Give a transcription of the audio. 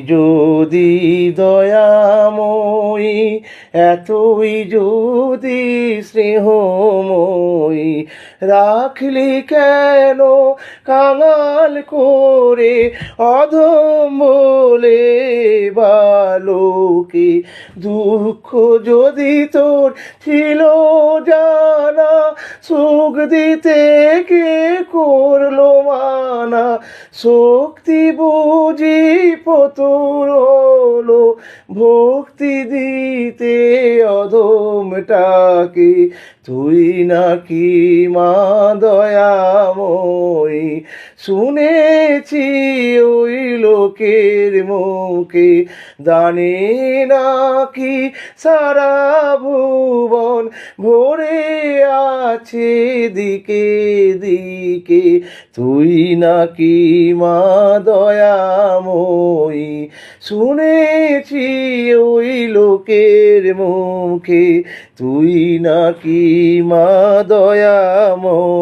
যদি দয়াময়ী, এতই যদি স্নেহময়ী, রাখলি কেন কাঙাল করে অধম বলে বালকে? দুঃখ যদি তোর ছিল জানা, সুখ দিতে কে করলো মানা? শক্তি বুঝি ফতুর হলো ভক্তি দিতে অধমটাকে? তুই নাকি মা দয়াময়ী, শুনেছি ওই লোকের মুখে, দানে নাকি সারা ভুবন ভরে আছে দিকে দিকে? তুই নাকি মা দয়াময়ী, শুনেছি ওই লোকের মুখে, তুই নাকি মা দয়াময়ী।